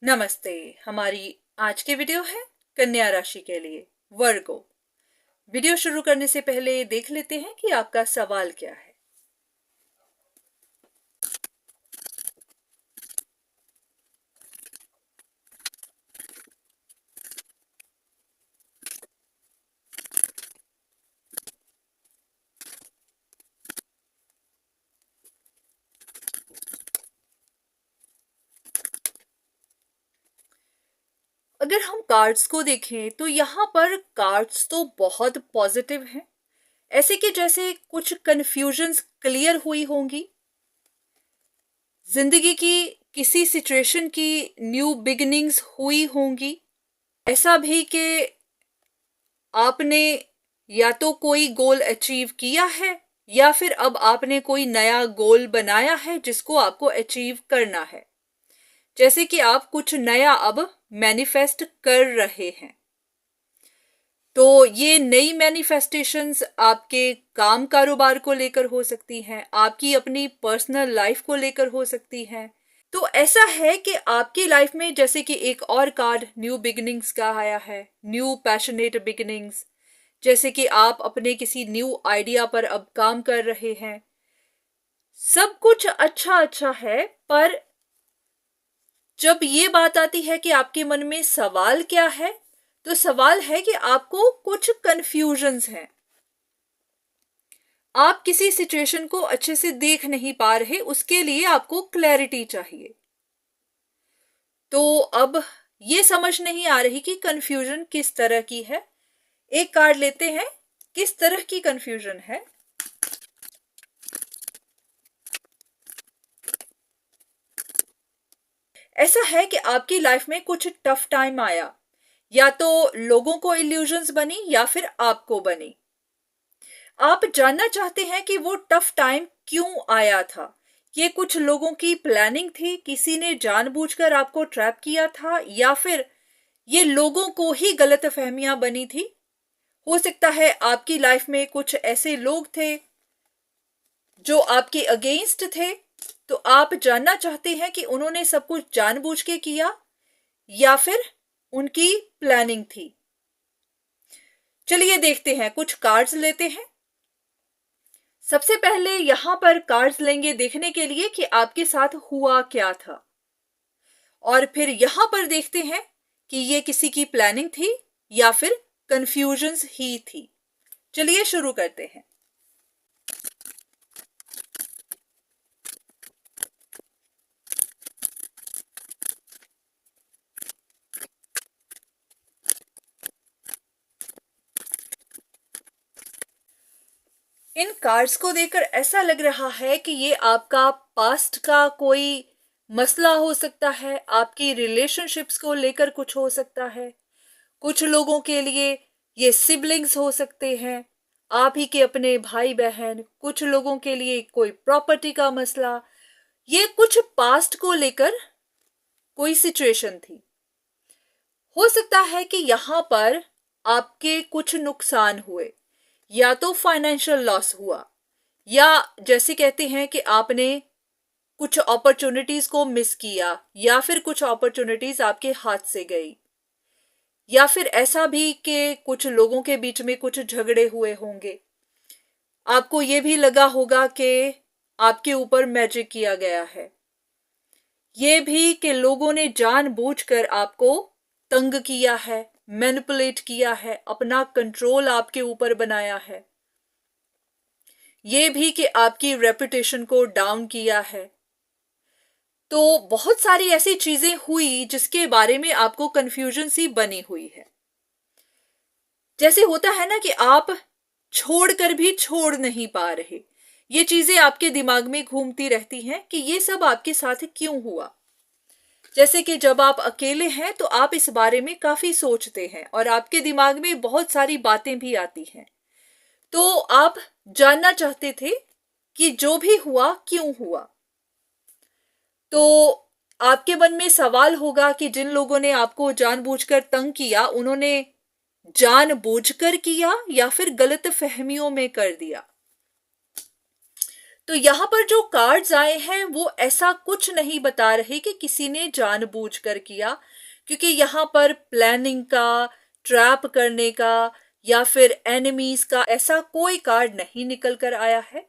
नमस्ते। हमारी आज की वीडियो है कन्या राशि के लिए, वर्गो। वीडियो शुरू करने से पहले देख लेते हैं कि आपका सवाल क्या है। अगर हम कार्ड्स को देखें तो यहाँ पर कार्ड्स तो बहुत पॉजिटिव हैं, ऐसे कि जैसे कुछ कंफ्यूजन्स क्लियर हुई होंगी, जिंदगी की किसी सिचुएशन की न्यू बिगिनिंग्स हुई होंगी। ऐसा भी कि आपने या तो कोई गोल अचीव किया है या फिर अब आपने कोई नया गोल बनाया है जिसको आपको अचीव करना है। जैसे कि आप कुछ नया अब मैनिफेस्ट कर रहे हैं। तो ये नई मैनिफेस्टेशंस आपके काम कारोबार को लेकर हो सकती हैं, आपकी अपनी पर्सनल लाइफ को लेकर हो सकती हैं। तो ऐसा है कि आपकी लाइफ में जैसे कि एक और कार्ड न्यू बिगिनिंग्स का आया है, न्यू पैशनेट बिगिनिंग्स। जैसे कि आप अपने किसी न्यू आइडिया पर अब काम कर रहे हैं। सब कुछ अच्छा अच्छा है, पर जब ये बात आती है कि आपके मन में सवाल क्या है, तो सवाल है कि आपको कुछ कंफ्यूजन्स हैं। आप किसी सिचुएशन को अच्छे से देख नहीं पा रहे, उसके लिए आपको क्लैरिटी चाहिए। तो अब ये समझ नहीं आ रही कि कंफ्यूजन किस तरह की है। एक कार्ड लेते हैं, किस तरह की कंफ्यूजन है। ऐसा है कि आपकी लाइफ में कुछ टफ टाइम आया, या तो लोगों को इल्यूजन्स बनी या फिर आपको बनी। आप जानना चाहते हैं कि वो टफ टाइम क्यों आया था। ये कुछ लोगों की प्लानिंग थी, किसी ने जानबूझकर आपको ट्रैप किया था, या फिर ये लोगों को ही गलतफहमियां बनी थी। हो सकता है आपकी लाइफ में कुछ ऐसे लोग थे जो आपके अगेंस्ट थे, तो आप जानना चाहते हैं कि उन्होंने सब कुछ जानबूझ के किया या फिर उनकी प्लानिंग थी। चलिए देखते हैं, कुछ कार्ड्स लेते हैं। सबसे पहले यहां पर कार्ड्स लेंगे देखने के लिए कि आपके साथ हुआ क्या था, और फिर यहां पर देखते हैं कि ये किसी की प्लानिंग थी या फिर कंफ्यूजन्स ही थी। चलिए शुरू करते हैं। इन कार्ड्स को देखकर ऐसा लग रहा है कि ये आपका पास्ट का कोई मसला हो सकता है, आपकी रिलेशनशिप्स को लेकर कुछ हो सकता है। कुछ लोगों के लिए ये सिबलिंग्स हो सकते हैं, आप ही के अपने भाई बहन। कुछ लोगों के लिए कोई प्रॉपर्टी का मसला। ये कुछ पास्ट को लेकर कोई सिचुएशन थी। हो सकता है कि यहां पर आपके कुछ नुकसान हुए, या तो फाइनेंशियल लॉस हुआ, या जैसे कहते हैं कि आपने कुछ अपॉर्चुनिटीज को मिस किया, या फिर कुछ अपॉर्चुनिटीज आपके हाथ से गई, या फिर ऐसा भी कि कुछ लोगों के बीच में कुछ झगड़े हुए होंगे। आपको ये भी लगा होगा कि आपके ऊपर मैजिक किया गया है। ये भी कि लोगों ने जानबूझकर आपको तंग किया है, मैनिपुलेट किया है, अपना कंट्रोल आपके ऊपर बनाया है। ये भी कि आपकी रेपुटेशन को डाउन किया है। तो बहुत सारी ऐसी चीजें हुई जिसके बारे में आपको कंफ्यूजन सी बनी हुई है। जैसे होता है ना कि आप छोड़कर भी छोड़ नहीं पा रहे। ये चीजें आपके दिमाग में घूमती रहती हैं कि ये सब आपके साथ क्यों हुआ। जैसे कि जब आप अकेले हैं तो आप इस बारे में काफी सोचते हैं और आपके दिमाग में बहुत सारी बातें भी आती हैं। तो आप जानना चाहते थे कि जो भी हुआ क्यों हुआ। तो आपके मन में सवाल होगा कि जिन लोगों ने आपको जानबूझकर तंग किया, उन्होंने जानबूझकर किया या फिर गलत फहमियों में कर दिया। तो यहाँ पर जो कार्ड्स आए हैं वो ऐसा कुछ नहीं बता रहे कि किसी ने जानबूझकर किया, क्योंकि यहाँ पर प्लानिंग का, ट्रैप करने का या फिर एनिमीज का ऐसा कोई कार्ड नहीं निकल कर आया है।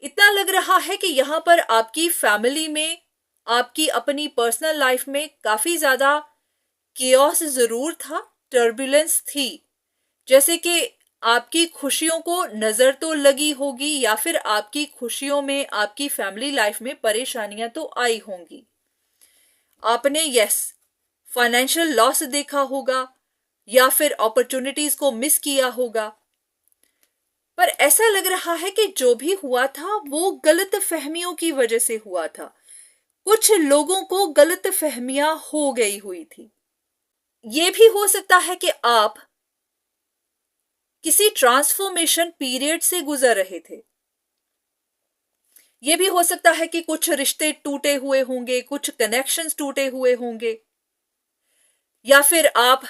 इतना लग रहा है कि यहाँ पर आपकी फैमिली में, आपकी अपनी पर्सनल लाइफ में काफी ज्यादा केओस जरूर था, टर्बुलेंस थी। जैसे कि आपकी खुशियों को नजर तो लगी होगी या फिर आपकी खुशियों में, आपकी फैमिली लाइफ में परेशानियां तो आई होंगी। आपने फाइनेंशियल लॉस देखा होगा या फिर अपॉर्चुनिटीज को मिस किया होगा। पर ऐसा लग रहा है कि जो भी हुआ था वो गलत फहमियों की वजह से हुआ था। कुछ लोगों को गलत फहमियां हो गई हुई थी। ये भी हो सकता है कि आप किसी ट्रांसफॉर्मेशन पीरियड से गुजर रहे थे। यह भी हो सकता है कि कुछ रिश्ते टूटे हुए होंगे, कुछ कनेक्शंस टूटे हुए होंगे, या फिर आप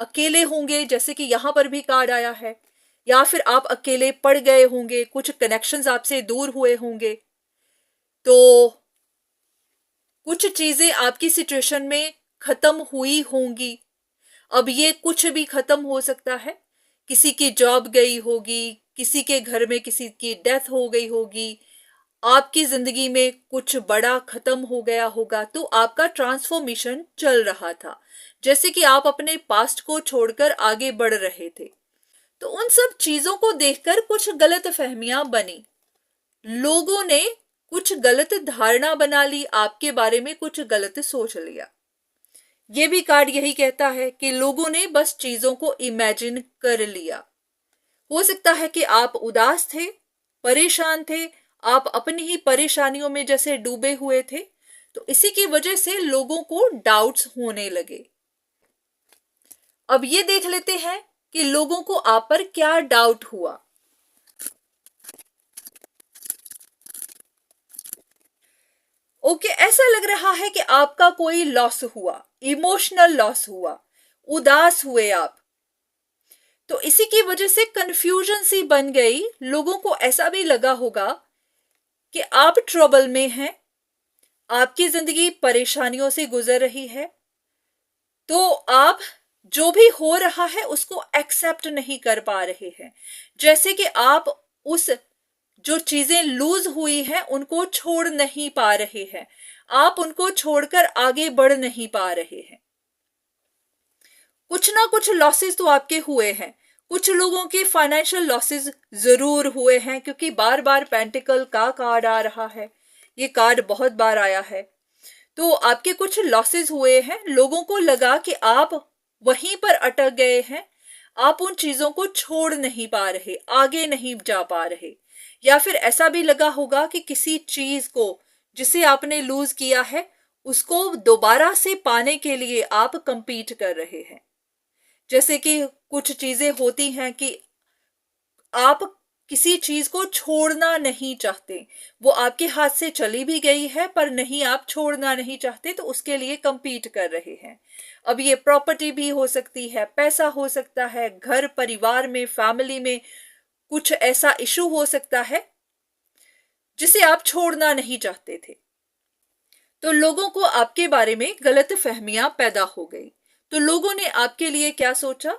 अकेले होंगे, जैसे कि यहां पर भी कार्ड आया है, या फिर आप अकेले पड़ गए होंगे, कुछ कनेक्शंस आपसे दूर हुए होंगे। तो कुछ चीजें आपकी सिचुएशन में खत्म हुई होंगी। अब ये कुछ भी खत्म हो सकता है। किसी की जॉब गई होगी, किसी के घर में किसी की डेथ हो गई होगी, आपकी जिंदगी में कुछ बड़ा खत्म हो गया होगा। तो आपका ट्रांसफॉर्मेशन चल रहा था, जैसे कि आप अपने पास्ट को छोड़कर आगे बढ़ रहे थे। तो उन सब चीजों को देखकर कुछ गलत फहमियां बनी, लोगों ने कुछ गलत धारणा बना ली, आपके बारे में कुछ गलत सोच लिया। ये भी कार्ड यही कहता है कि लोगों ने बस चीजों को इमेजिन कर लिया। हो सकता है कि आप उदास थे, परेशान थे, आप अपनी ही परेशानियों में जैसे डूबे हुए थे, तो इसी की वजह से लोगों को डाउट्स होने लगे। अब ये देख लेते हैं कि लोगों को आप पर क्या डाउट हुआ। ओके, ऐसा लग रहा है कि आपका कोई लॉस हुआ, इमोशनल लॉस हुआ, उदास हुए आप। तो इसी की वजह से कंफ्यूजन सी बन गई। लोगों को ऐसा भी लगा होगा कि आप ट्रबल में हैं, आपकी जिंदगी परेशानियों से गुजर रही है, तो आप जो भी हो रहा है उसको एक्सेप्ट नहीं कर पा रहे हैं। जैसे कि आप उस जो चीजें लूज हुई हैं उनको छोड़ नहीं पा रहे हैं, आप उनको छोड़कर आगे बढ़ नहीं पा रहे हैं। कुछ ना कुछ लॉसेस तो आपके हुए हैं। कुछ लोगों के फाइनेंशियल लॉसेस जरूर हुए हैं, क्योंकि बार बार पेंटिकल का कार्ड आ रहा है, ये कार्ड बहुत बार आया है। तो आपके कुछ लॉसेस हुए हैं, लोगों को लगा कि आप वहीं पर अटक गए हैं, आप उन चीजों को छोड़ नहीं पा रहे, आगे नहीं जा पा रहे। या फिर ऐसा भी लगा होगा कि किसी चीज को जिसे आपने लूज किया है उसको दोबारा से पाने के लिए आप कंपीट कर रहे हैं। जैसे कि कुछ चीजें होती हैं कि आप किसी चीज को छोड़ना नहीं चाहते, वो आपके हाथ से चली भी गई है पर नहीं, आप छोड़ना नहीं चाहते, तो उसके लिए कंपीट कर रहे हैं। अब ये प्रॉपर्टी भी हो सकती है, पैसा हो सकता है, घर परिवार में, फैमिली में कुछ ऐसा इशू हो सकता है जिसे आप छोड़ना नहीं चाहते थे। तो लोगों को आपके बारे में गलत फहमियां पैदा हो गई। तो लोगों ने आपके लिए क्या सोचा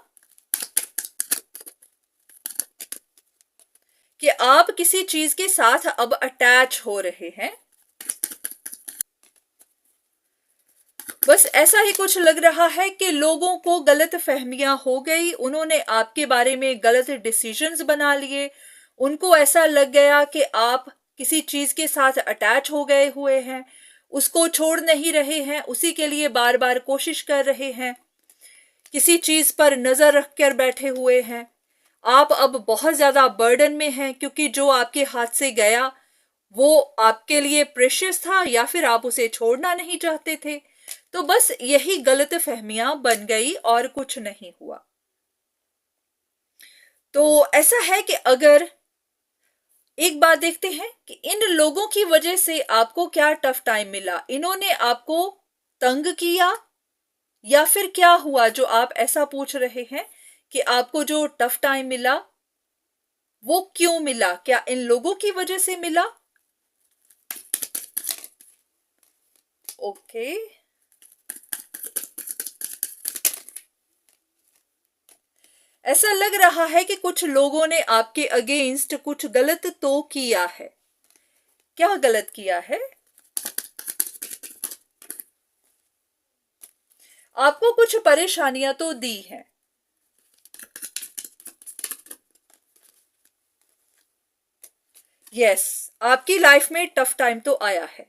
कि आप किसी चीज के साथ अब अटैच हो रहे हैं। बस ऐसा ही कुछ लग रहा है कि लोगों को गलत फहमियां हो गई, उन्होंने आपके बारे में गलत डिसीजंस बना लिए। उनको ऐसा लग गया कि आप किसी चीज के साथ अटैच हो गए हुए हैं, उसको छोड़ नहीं रहे हैं, उसी के लिए बार बार कोशिश कर रहे हैं, किसी चीज पर नजर रख कर बैठे हुए हैं। आप अब बहुत ज्यादा बर्डन में हैं, क्योंकि जो आपके हाथ से गया वो आपके लिए प्रेशियस था, या फिर आप उसे छोड़ना नहीं चाहते थे। तो बस यही गलत फहमियां बन गई और कुछ नहीं हुआ। तो ऐसा है कि अगर एक बात देखते हैं कि इन लोगों की वजह से आपको क्या टफ टाइम मिला, इन्होंने आपको तंग किया या फिर क्या हुआ जो आप ऐसा पूछ रहे हैं कि आपको जो टफ टाइम मिला वो क्यों मिला? क्या इन लोगों की वजह से मिला? ओके, ऐसा लग रहा है कि कुछ लोगों ने आपके अगेंस्ट कुछ गलत तो किया है। क्या गलत किया है? आपको कुछ परेशानियां तो दी हैं। यस, आपकी लाइफ में टफ टाइम तो आया है,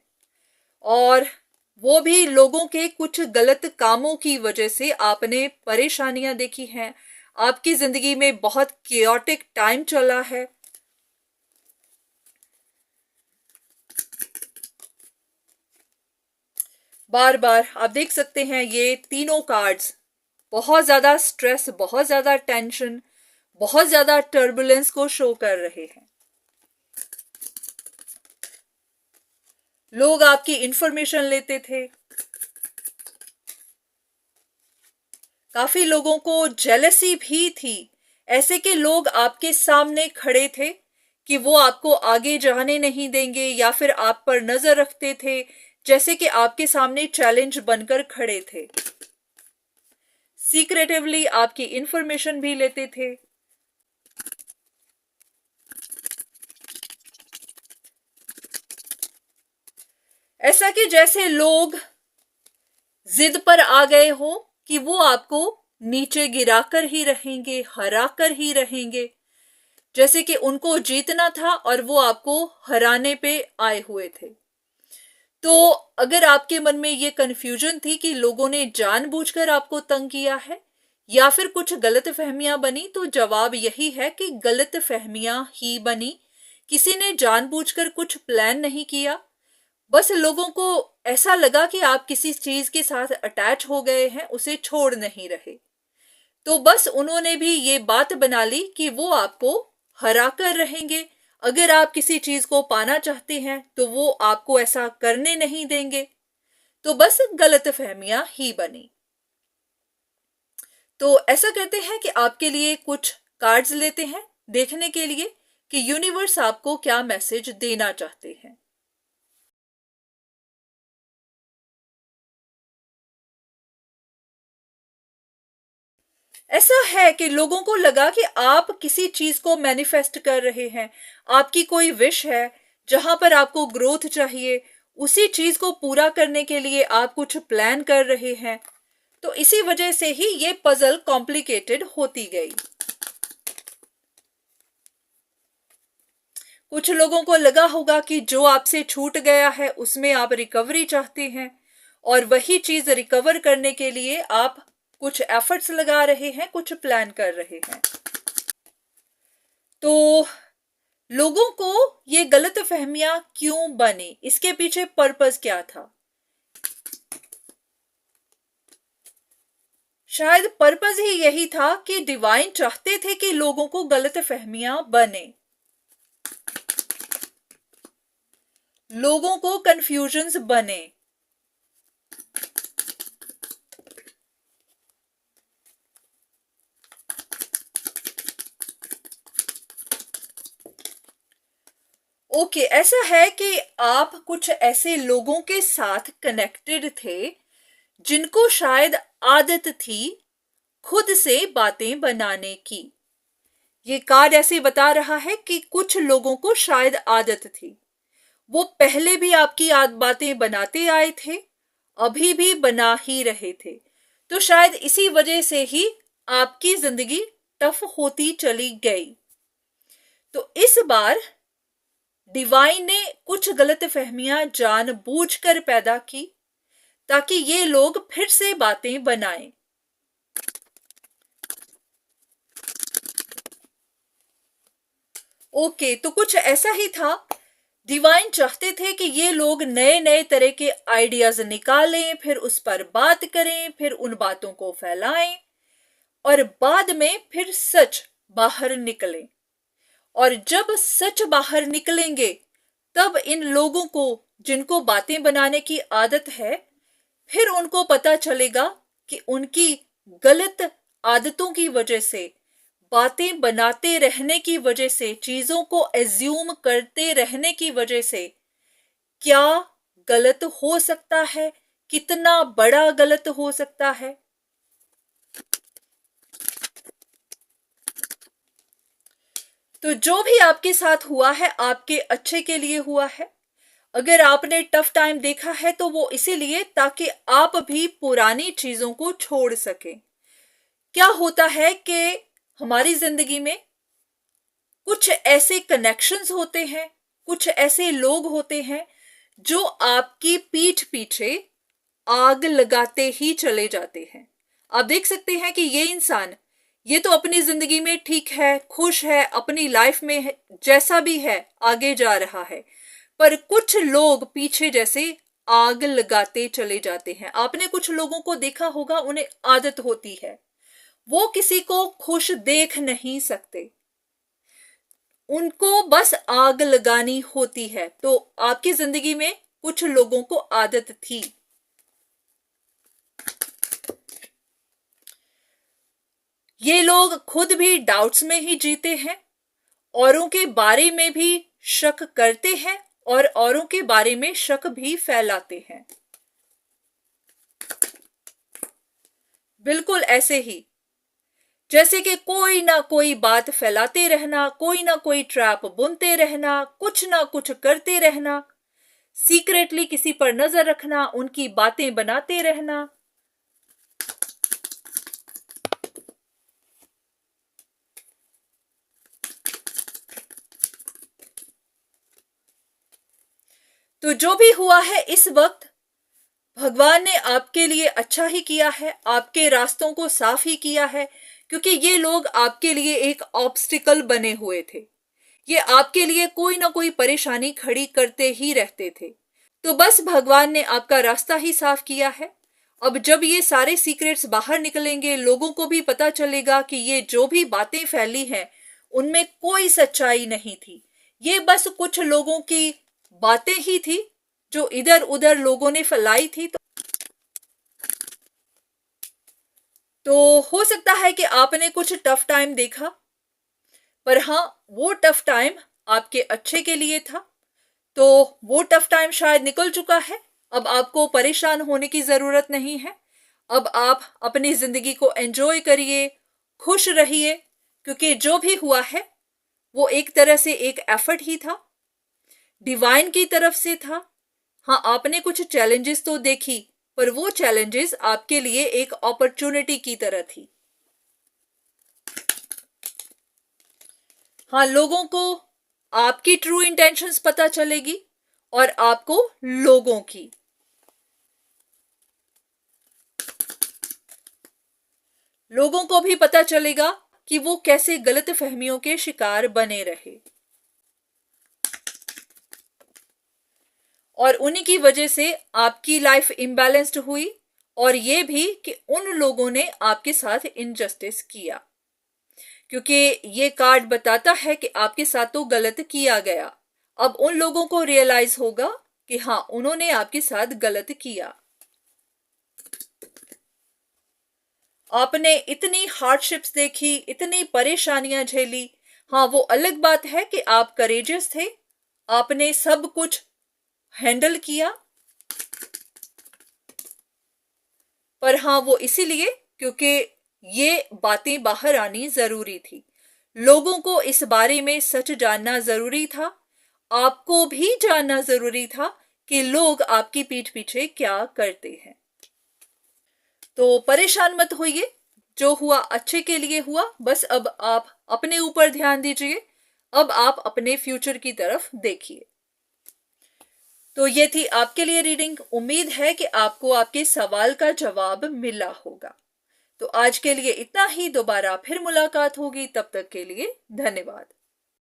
और वो भी लोगों के कुछ गलत कामों की वजह से आपने परेशानियां देखी हैं। आपकी जिंदगी में बहुत केओटिक टाइम चला है। बार बार आप देख सकते हैं ये तीनों कार्ड्स बहुत ज्यादा स्ट्रेस, बहुत ज्यादा टेंशन, बहुत ज्यादा टर्बुलेंस को शो कर रहे हैं। लोग आपकी इंफॉर्मेशन लेते थे। काफी लोगों को जेलसी भी थी। ऐसे के लोग आपके सामने खड़े थे कि वो आपको आगे जाने नहीं देंगे, या फिर आप पर नजर रखते थे, जैसे कि आपके सामने चैलेंज बनकर खड़े थे। सीक्रेटिवली आपकी इंफॉर्मेशन भी लेते थे। ऐसा कि जैसे लोग जिद पर आ गए हो कि वो आपको नीचे गिराकर ही रहेंगे, हराकर ही रहेंगे, जैसे कि उनको जीतना था और वो आपको हराने पे आए हुए थे। तो अगर आपके मन में ये कंफ्यूजन थी कि लोगों ने जानबूझकर आपको तंग किया है या फिर कुछ गलत फहमियां बनी, तो जवाब यही है कि गलत फहमियां ही बनी। किसी ने जानबूझकर कुछ प्लान नहीं किया। बस लोगों को ऐसा लगा कि आप किसी चीज के साथ अटैच हो गए हैं, उसे छोड़ नहीं रहे। तो बस उन्होंने भी ये बात बना ली कि वो आपको हरा कर रहेंगे। अगर आप किसी चीज को पाना चाहते हैं तो वो आपको ऐसा करने नहीं देंगे। तो बस गलत फहमियां ही बनी। तो ऐसा करते हैं कि आपके लिए कुछ कार्ड्स लेते हैं, देखने के लिए कि यूनिवर्स आपको क्या मैसेज देना चाहते हैं। ऐसा है कि लोगों को लगा कि आप किसी चीज को मैनिफेस्ट कर रहे हैं। आपकी कोई विश है, जहां पर आपको ग्रोथ चाहिए, उसी चीज को पूरा करने के लिए आप कुछ प्लान कर रहे हैं। तो इसी वजह से ही ये पजल कॉम्प्लिकेटेड होती गई। कुछ लोगों को लगा होगा कि जो आपसे छूट गया है उसमें आप रिकवरी चाहते हैं, और वही चीज रिकवर करने के लिए आप कुछ एफर्ट्स लगा रहे हैं, कुछ प्लान कर रहे हैं। तो लोगों को ये गलत फहमियां क्यों बनी, इसके पीछे पर्पस क्या था? शायद पर्पस ही यही था कि डिवाइन चाहते थे कि लोगों को गलत फहमियां बने, लोगों को कंफ्यूजन्स बने। ओके, ऐसा है कि आप कुछ ऐसे लोगों के साथ कनेक्टेड थे जिनको शायद आदत थी खुद से बातें बनाने की। ये कार्ड ऐसे बता रहा है कि कुछ लोगों को शायद आदत थी, वो पहले भी आपकी बातें बनाते आए थे, अभी भी बना ही रहे थे। तो शायद इसी वजह से ही आपकी जिंदगी टफ होती चली गई। तो इस बार डिवाइन ने कुछ गलत फहमियां जानबूझकर पैदा की ताकि ये लोग फिर से बातें बनाएं। ओके, तो कुछ ऐसा ही था। डिवाइन चाहते थे कि ये लोग नए नए तरह के आइडियाज निकालें, फिर उस पर बात करें, फिर उन बातों को फैलाएं, और बाद में फिर सच बाहर निकले। और जब सच बाहर निकलेंगे तब इन लोगों को जिनको बातें बनाने की आदत है, फिर उनको पता चलेगा कि उनकी गलत आदतों की वजह से बातें बनाते रहने की वजह से, चीजों को एज्यूम करते रहने की वजह से क्या गलत हो सकता है, कितना बड़ा गलत हो सकता है। तो जो भी आपके साथ हुआ है आपके अच्छे के लिए हुआ है। अगर आपने टफ टाइम देखा है तो वो इसीलिए ताकि आप भी पुरानी चीजों को छोड़ सकें। क्या होता है कि हमारी जिंदगी में कुछ ऐसे कनेक्शंस होते हैं, कुछ ऐसे लोग होते हैं जो आपकी पीठ पीछे आग लगाते ही चले जाते हैं। आप देख सकते हैं कि ये इंसान, ये तो अपनी जिंदगी में ठीक है, खुश है, अपनी लाइफ में है, जैसा भी है आगे जा रहा है, पर कुछ लोग पीछे जैसे आग लगाते चले जाते हैं। आपने कुछ लोगों को देखा होगा, उन्हें आदत होती है, वो किसी को खुश देख नहीं सकते, उनको बस आग लगानी होती है। तो आपकी जिंदगी में कुछ लोगों को आदत थी। ये लोग खुद भी डाउट्स में ही जीते हैं, औरों के बारे में भी शक करते हैं और औरों के बारे में शक भी फैलाते हैं। बिल्कुल ऐसे ही जैसे कि कोई ना कोई बात फैलाते रहना, कोई ना कोई ट्रैप बुनते रहना, कुछ ना कुछ करते रहना, सीक्रेटली किसी पर नजर रखना, उनकी बातें बनाते रहना। तो जो भी हुआ है इस वक्त भगवान ने आपके लिए अच्छा ही किया है, आपके रास्तों को साफ ही किया है, क्योंकि ये लोग आपके लिए एक ऑब्स्टिकल बने हुए थे। ये आपके लिए कोई ना कोई परेशानी खड़ी करते ही रहते थे। तो बस भगवान ने आपका रास्ता ही साफ किया है। अब जब ये सारे सीक्रेट्स बाहर निकलेंगे, लोगों को भी पता चलेगा कि ये जो भी बातें फैली हैं उनमें कोई सच्चाई नहीं थी, ये बस कुछ लोगों की बातें ही थी जो इधर उधर लोगों ने फैलाई थी। तो हो सकता है कि आपने कुछ टफ टाइम देखा, पर हाँ, वो टफ टाइम आपके अच्छे के लिए था। तो वो टफ टाइम शायद निकल चुका है, अब आपको परेशान होने की जरूरत नहीं है। अब आप अपनी जिंदगी को एंजॉय करिए, खुश रहिए, क्योंकि जो भी हुआ है वो एक तरह से एक एफर्ट ही था, डिवाइन की तरफ से था। हाँ, आपने कुछ चैलेंजेस तो देखी, पर वो चैलेंजेस आपके लिए एक अपॉर्चुनिटी की तरह थी। हाँ, लोगों को आपकी ट्रू इंटेंशंस पता चलेगी और आपको लोगों की। लोगों को भी पता चलेगा कि वो कैसे गलत फहमियों के शिकार बने रहे, और उन्हीं की वजह से आपकी लाइफ इम्बैलेंस्ड हुई, और ये भी कि उन लोगों ने आपके साथ इनजस्टिस किया, क्योंकि ये कार्ड बताता है कि आपके साथ तो गलत किया गया। अब उन लोगों को रियलाइज होगा कि हाँ, उन्होंने आपके साथ गलत किया। आपने इतनी हार्डशिप्स देखी, इतनी परेशानियां झेली। हाँ, वो अलग बात है कि आप करेजियस थे, आपने सब कुछ हैंडल किया, पर हाँ, वो इसीलिए क्योंकि ये बातें बाहर आनी जरूरी थी। लोगों को इस बारे में सच जानना जरूरी था, आपको भी जानना जरूरी था कि लोग आपकी पीठ पीछे क्या करते हैं। तो परेशान मत होइए, जो हुआ अच्छे के लिए हुआ। बस अब आप अपने ऊपर ध्यान दीजिए, अब आप अपने फ्यूचर की तरफ देखिए। तो ये थी आपके लिए रीडिंग। उम्मीद है कि आपको आपके सवाल का जवाब मिला होगा। तो आज के लिए इतना ही, दोबारा फिर मुलाकात होगी, तब तक के लिए धन्यवाद।